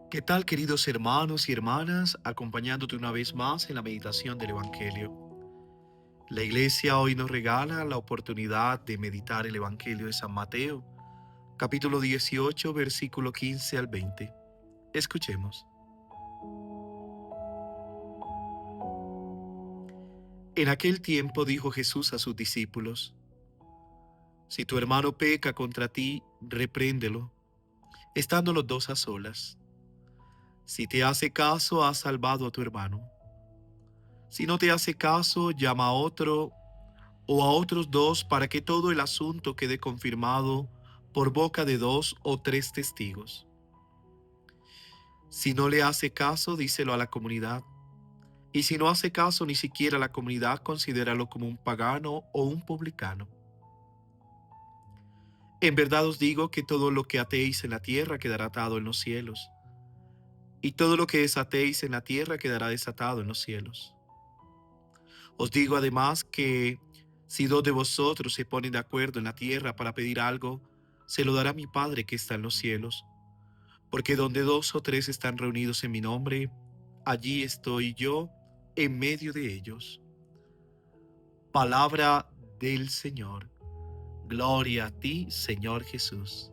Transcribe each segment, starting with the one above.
¿Qué tal, queridos hermanos y hermanas? Acompañándote una vez más en la meditación del Evangelio. La Iglesia hoy nos regala la oportunidad de meditar el Evangelio de San Mateo, capítulo 18, versículo 15 al 20. Escuchemos. En aquel tiempo dijo Jesús a sus discípulos: Si tu hermano peca contra ti, repréndelo, estando los dos a solas. Si te hace caso, has salvado a tu hermano. Si no te hace caso, llama a otro o a otros dos para que todo el asunto quede confirmado por boca de dos o tres testigos. Si no le hace caso, díselo a la comunidad. Y si no hace caso ni siquiera a la comunidad, considéralo como un pagano o un publicano. En verdad os digo que todo lo que atéis en la tierra quedará atado en los cielos, y todo lo que desatéis en la tierra quedará desatado en los cielos. Os digo además que si dos de vosotros se ponen de acuerdo en la tierra para pedir algo, se lo dará mi Padre que está en los cielos. Porque donde dos o tres están reunidos en mi nombre, allí estoy yo en medio de ellos. Palabra del Señor. Gloria a ti, Señor Jesús.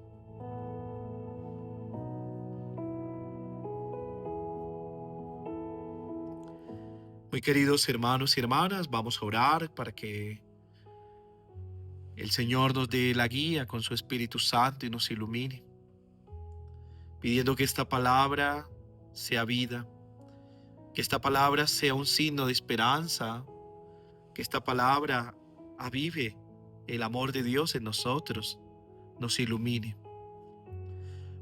Muy queridos hermanos y hermanas, vamos a orar para que el Señor nos dé la guía con su Espíritu Santo y nos ilumine, pidiendo que esta palabra sea vida, que esta palabra sea un signo de esperanza, que esta palabra avive el amor de Dios en nosotros, nos ilumine.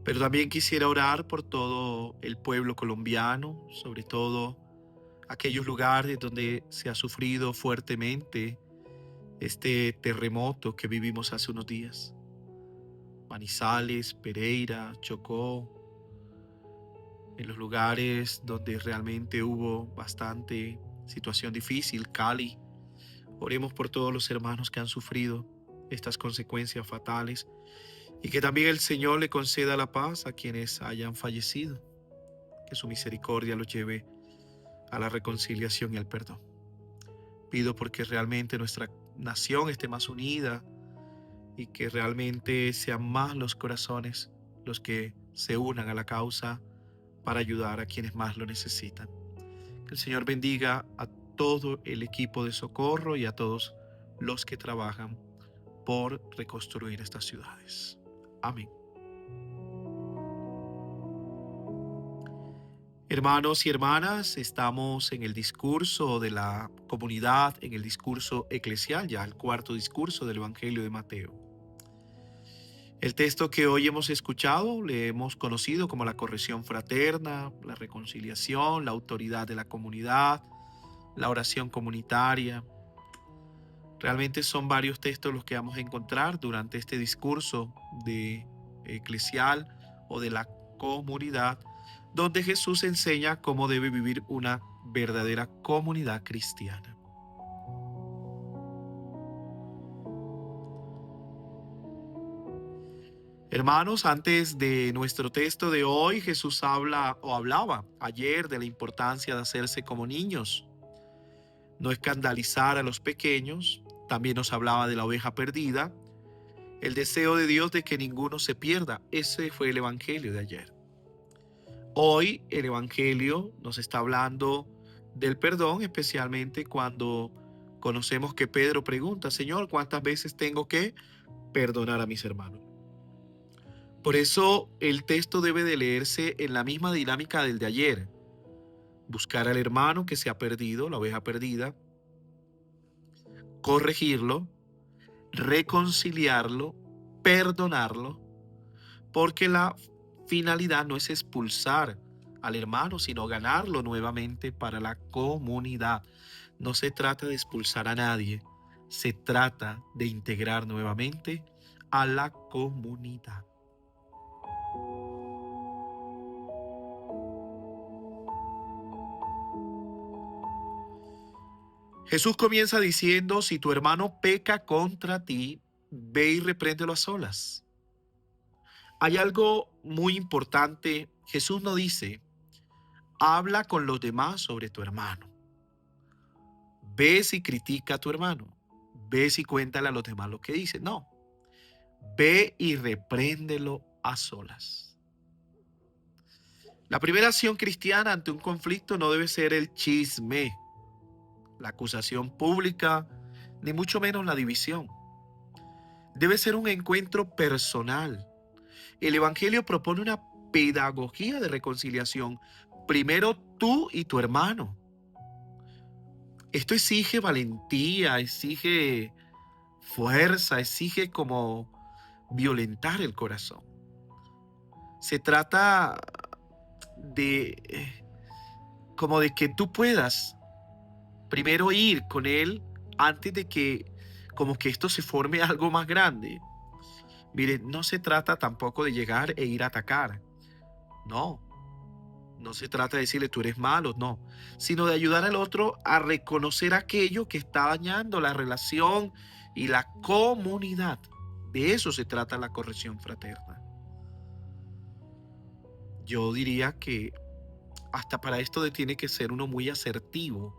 Pero también quisiera orar por todo el pueblo colombiano, sobre todo aquellos lugares donde se ha sufrido fuertemente este terremoto que vivimos hace unos días. Manizales, Pereira, Chocó, en los lugares donde realmente hubo bastante situación difícil, Cali. Oremos por todos los hermanos que han sufrido estas consecuencias fatales y que también el Señor le conceda la paz a quienes hayan fallecido, que su misericordia los lleve a la reconciliación y al perdón. Pido porque realmente nuestra nación esté más unida y que realmente sean más los corazones los que se unan a la causa para ayudar a quienes más lo necesitan. Que el Señor bendiga a todo el equipo de socorro y a todos los que trabajan por reconstruir estas ciudades. Amén. Hermanos y hermanas, estamos en el discurso de la comunidad, en el discurso eclesial, ya el cuarto discurso del Evangelio de Mateo. El texto que hoy hemos escuchado le hemos conocido como la corrección fraterna, la reconciliación, la autoridad de la comunidad, la oración comunitaria. Realmente son varios textos los que vamos a encontrar durante este discurso de eclesial o de la comunidad, donde Jesús enseña cómo debe vivir una verdadera comunidad cristiana. Hermanos, antes de nuestro texto de hoy, Jesús habla o hablaba ayer de la importancia de hacerse como niños, no escandalizar a los pequeños. También nos hablaba de la oveja perdida, el deseo de Dios de que ninguno se pierda. Ese fue el evangelio de ayer. Hoy el evangelio nos está hablando del perdón, especialmente cuando conocemos que Pedro pregunta: Señor, ¿cuántas veces tengo que perdonar a mis hermanos? Por eso el texto debe de leerse en la misma dinámica del de ayer. Buscar al hermano que se ha perdido, la oveja perdida, corregirlo, reconciliarlo, perdonarlo, porque la finalidad no es expulsar al hermano, sino ganarlo nuevamente para la comunidad. No se trata de expulsar a nadie, se trata de integrar nuevamente a la comunidad. Jesús comienza diciendo: si tu hermano peca contra ti, ve y repréndelo a solas. Hay algo muy importante. Jesús no dice, habla con los demás sobre tu hermano. Ves y critica a tu hermano. Ves y cuéntale a los demás lo que dice. No, ve y repréndelo a solas. La primera acción cristiana ante un conflicto no debe ser el chisme, la acusación pública, ni mucho menos la división. Debe ser un encuentro personal. El Evangelio propone una pedagogía de reconciliación. Primero tú y tu hermano. Esto exige valentía, exige fuerza, exige como violentar el corazón. Se trata de como de que tú puedas primero ir con él antes de que como que esto se forme algo más grande. Mire, no se trata tampoco de llegar e ir a atacar. No, no se trata de decirle tú eres malo, no, sino de ayudar al otro a reconocer aquello que está dañando la relación y la comunidad. De eso se trata la corrección fraterna. Yo diría que hasta para esto tiene que ser uno muy asertivo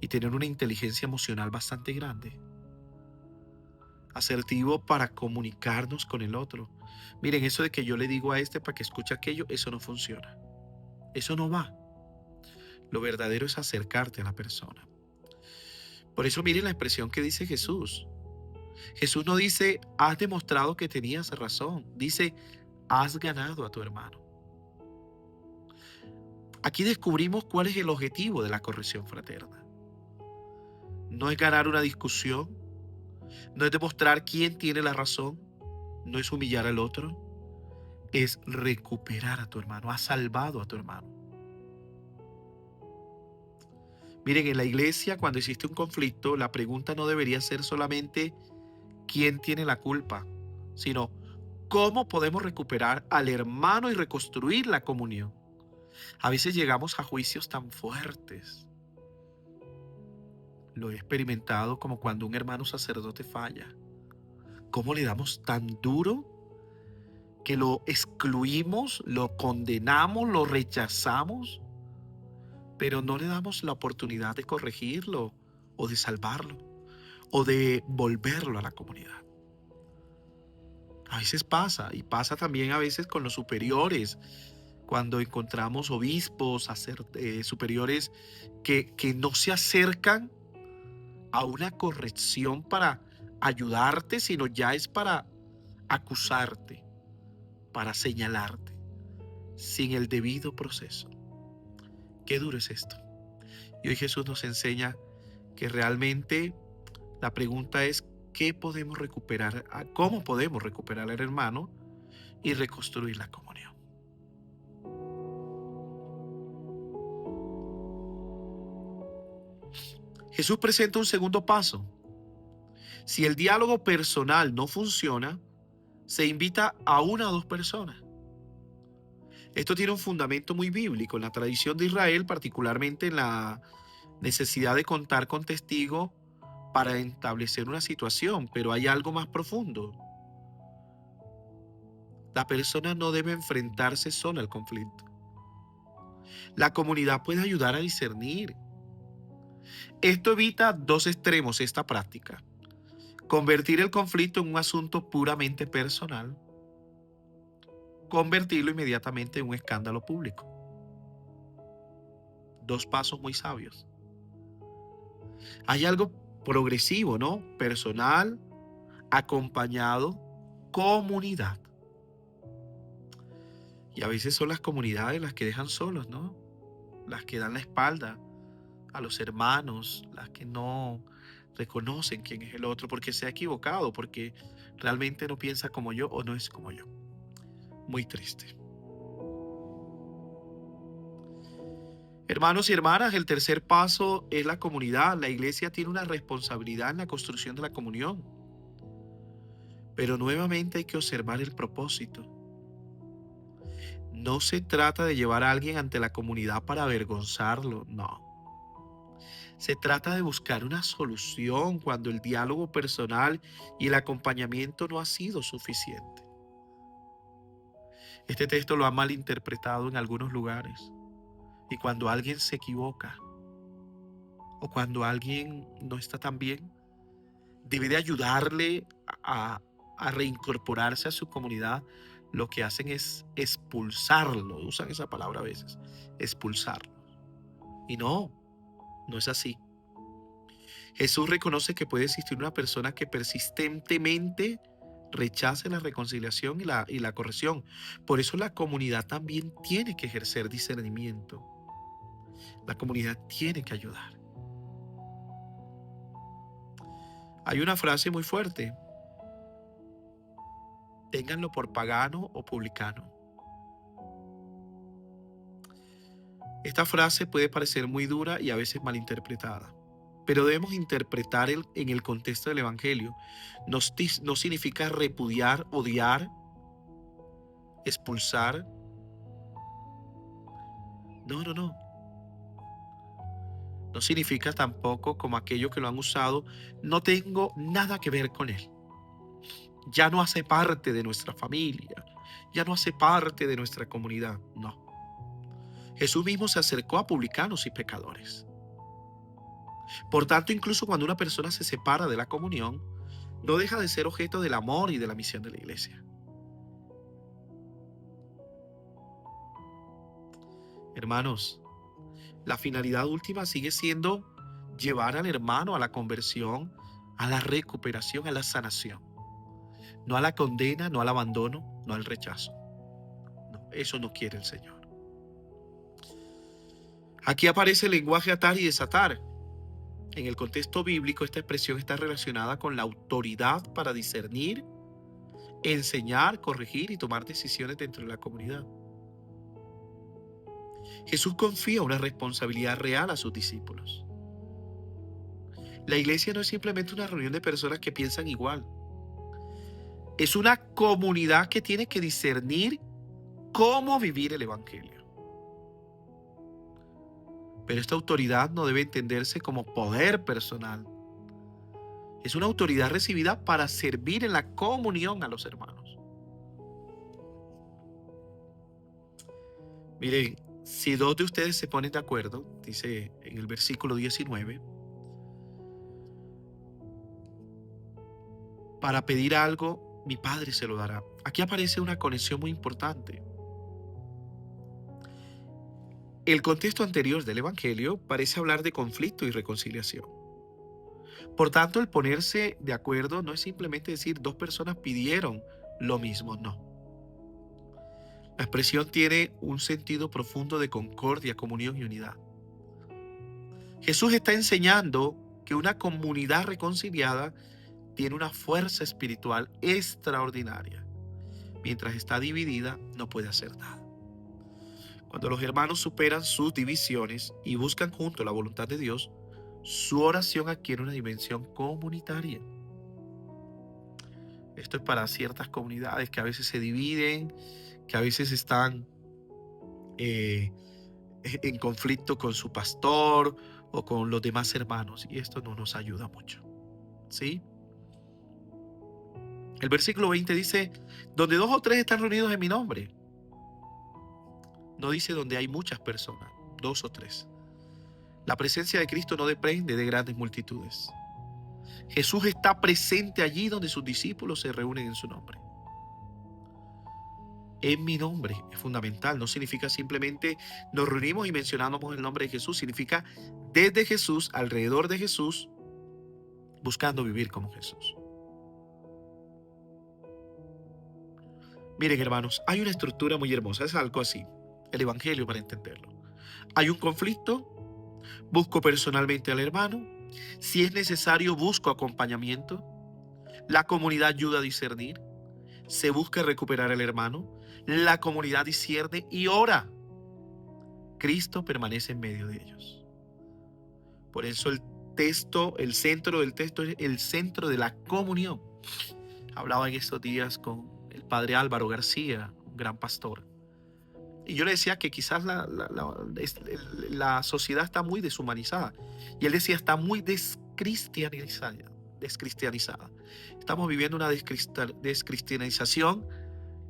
y tener una inteligencia emocional bastante grande. Asertivo para comunicarnos con el otro. Miren, eso de que yo le digo a este para que escuche aquello, eso no funciona. Eso no va. Lo verdadero es acercarte a la persona. Por eso miren la expresión que dice Jesús. Jesús no dice, has demostrado que tenías razón. Dice, has ganado a tu hermano. Aquí descubrimos cuál es el objetivo de la corrección fraterna. No es ganar una discusión, no es demostrar quién tiene la razón, no es humillar al otro, es recuperar a tu hermano, has salvado a tu hermano. Miren, en la iglesia cuando existe un conflicto, la pregunta no debería ser solamente quién tiene la culpa, sino cómo podemos recuperar al hermano y reconstruir la comunión. A veces llegamos a juicios tan fuertes. Lo he experimentado como cuando un hermano sacerdote falla. ¿Cómo le damos tan duro que lo excluimos, lo condenamos, lo rechazamos, pero no le damos la oportunidad de corregirlo o de salvarlo o de volverlo a la comunidad? A veces pasa, y pasa también a veces con los superiores, cuando encontramos obispos, superiores que no se acercan a una corrección para ayudarte, sino ya es para acusarte, para señalarte, sin el debido proceso. Qué duro es esto. Y hoy Jesús nos enseña que realmente la pregunta es ¿qué podemos recuperar? ¿Cómo podemos recuperar al hermano y reconstruir la comunión? Jesús presenta un segundo paso. Si el diálogo personal no funciona, se invita a una o dos personas. Esto tiene un fundamento muy bíblico en la tradición de Israel, particularmente en la necesidad de contar con testigos para establecer una situación, pero hay algo más profundo. La persona no debe enfrentarse sola al conflicto. La comunidad puede ayudar a discernir. Esto evita dos extremos, esta práctica. Convertir el conflicto en un asunto puramente personal, convertirlo inmediatamente en un escándalo público. Dos pasos muy sabios. Hay algo progresivo, ¿no? Personal, acompañado, comunidad. Y a veces son las comunidades las que dejan solos, ¿no? Las que dan la espalda a los hermanos, las que no reconocen quién es el otro porque se ha equivocado, porque realmente no piensa como yo o no es como yo. Muy triste. Hermanos y hermanas, el tercer paso es la comunidad. La iglesia tiene una responsabilidad en la construcción de la comunión. Pero nuevamente hay que observar el propósito. No se trata de llevar a alguien ante la comunidad para avergonzarlo, no. Se trata de buscar una solución cuando el diálogo personal y el acompañamiento no ha sido suficiente. Este texto lo han malinterpretado en algunos lugares. Y cuando alguien se equivoca o cuando alguien no está tan bien, debe de ayudarle a reincorporarse a su comunidad. Lo que hacen es expulsarlo. Usan esa palabra a veces, expulsarlo. Y no es así. Jesús reconoce que puede existir una persona que persistentemente rechace la reconciliación y la corrección. Por eso la comunidad también tiene que ejercer discernimiento. La comunidad tiene que ayudar. Hay una frase muy fuerte: ténganlo por pagano o publicano. Esta frase puede parecer muy dura y a veces malinterpretada, pero debemos interpretar en el contexto del Evangelio. No significa repudiar, odiar, expulsar. No. No significa tampoco como aquellos que lo han usado: no tengo nada que ver con él. Ya no hace parte de nuestra familia. Ya no hace parte de nuestra comunidad. No. Jesús mismo se acercó a publicanos y pecadores. Por tanto, incluso cuando una persona se separa de la comunión, no deja de ser objeto del amor y de la misión de la iglesia. Hermanos, la finalidad última sigue siendo llevar al hermano a la conversión, a la recuperación, a la sanación. No a la condena, no al abandono, no al rechazo. No, eso no quiere el Señor. Aquí aparece el lenguaje atar y desatar. En el contexto bíblico, esta expresión está relacionada con la autoridad para discernir, enseñar, corregir y tomar decisiones dentro de la comunidad. Jesús confía una responsabilidad real a sus discípulos. La iglesia no es simplemente una reunión de personas que piensan igual. Es una comunidad que tiene que discernir cómo vivir el evangelio. Pero esta autoridad no debe entenderse como poder personal. Es una autoridad recibida para servir en la comunión a los hermanos. Miren, si dos de ustedes se ponen de acuerdo, dice en el versículo 19, para pedir algo, mi Padre se lo dará. Aquí aparece una conexión muy importante. El contexto anterior del Evangelio parece hablar de conflicto y reconciliación. Por tanto, el ponerse de acuerdo no es simplemente decir dos personas pidieron lo mismo, no. La expresión tiene un sentido profundo de concordia, comunión y unidad. Jesús está enseñando que una comunidad reconciliada tiene una fuerza espiritual extraordinaria. Mientras está dividida, no puede hacer nada. Cuando los hermanos superan sus divisiones y buscan juntos la voluntad de Dios, su oración adquiere una dimensión comunitaria. Esto es para ciertas comunidades que a veces se dividen, que a veces están en conflicto con su pastor o con los demás hermanos, y esto no nos ayuda mucho, ¿sí? El versículo 20 dice: donde dos o tres están reunidos en mi nombre. No dice donde hay muchas personas, dos o tres. La presencia de Cristo no depende de grandes multitudes. Jesús está presente allí donde sus discípulos se reúnen en su nombre. En mi nombre es fundamental. No significa simplemente nos reunimos y mencionamos el nombre de Jesús. Significa desde Jesús, alrededor de Jesús, buscando vivir como Jesús. Miren, hermanos, hay una estructura muy hermosa. Es algo así, el evangelio, para entenderlo. Hay un conflicto, busco personalmente al hermano. Si es necesario, busco acompañamiento. La comunidad ayuda a discernir. Se busca recuperar al hermano. La comunidad discierne y ora. Cristo permanece en medio de ellos. Por eso el centro del texto es el centro de la comunión. Hablaba en estos días con el padre Álvaro García, un gran pastor. Y yo le decía que quizás la sociedad está muy deshumanizada. Y él decía, está muy descristianizada. Estamos viviendo una descristianización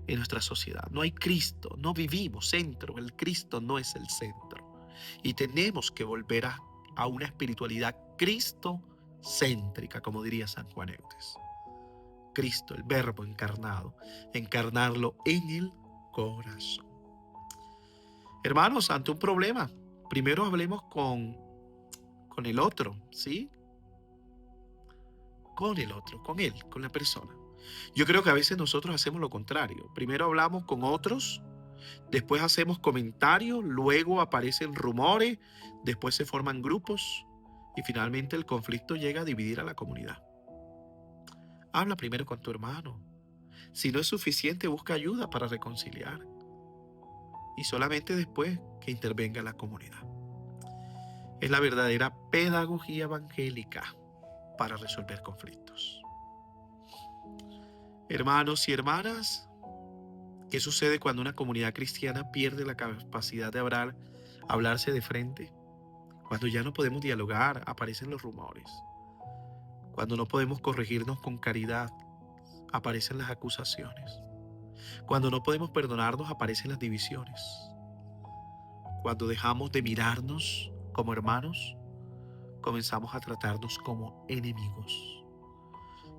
en nuestra sociedad. No hay Cristo, no vivimos centro, el Cristo no es el centro. Y tenemos que volver a una espiritualidad cristocéntrica, como diría San Juan Eudes. Cristo, el verbo encarnado, encarnarlo en el corazón. Hermanos, ante un problema, primero hablemos con el otro, ¿sí? Con el otro, con él, con la persona. Yo creo que a veces nosotros hacemos lo contrario. Primero hablamos con otros, después hacemos comentarios, luego aparecen rumores, después se forman grupos y finalmente el conflicto llega a dividir a la comunidad. Habla primero con tu hermano. Si no es suficiente, busca ayuda para reconciliar. Y solamente después que intervenga la comunidad. Es la verdadera pedagogía evangélica para resolver conflictos. Hermanos y hermanas, ¿qué sucede cuando una comunidad cristiana pierde la capacidad de hablarse de frente? Cuando ya no podemos dialogar, aparecen los rumores. Cuando no podemos corregirnos con caridad, aparecen las acusaciones. Cuando no podemos perdonarnos, aparecen las divisiones. Cuando dejamos de mirarnos como hermanos, comenzamos a tratarnos como enemigos.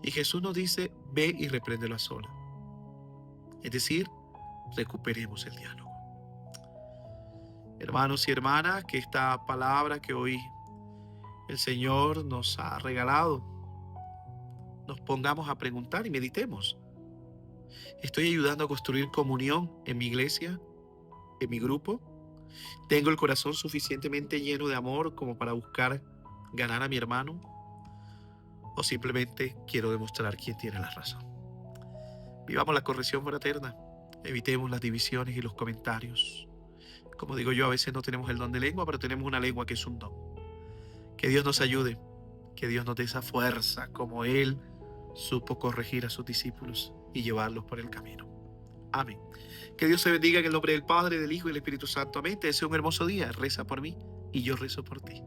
Y Jesús nos dice, ve y repréndelo a solas. Es decir, recuperemos el diálogo. Hermanos y hermanas, que esta palabra que hoy el Señor nos ha regalado, nos pongamos a preguntar y meditemos. ¿Estoy ayudando a construir comunión en mi iglesia, en mi grupo? ¿Tengo el corazón suficientemente lleno de amor como para buscar ganar a mi hermano? ¿O simplemente quiero demostrar quién tiene la razón? Vivamos la corrección fraterna. Evitemos las divisiones y los comentarios. Como digo yo, a veces no tenemos el don de lengua, pero tenemos una lengua que es un don. Que Dios nos ayude, que Dios nos dé esa fuerza como Él supo corregir a sus discípulos y llevarlos por el camino. Amén. Que Dios se bendiga en el nombre del Padre, del Hijo y del Espíritu Santo. Amén. Te deseo un hermoso día. Reza por mí y yo rezo por ti.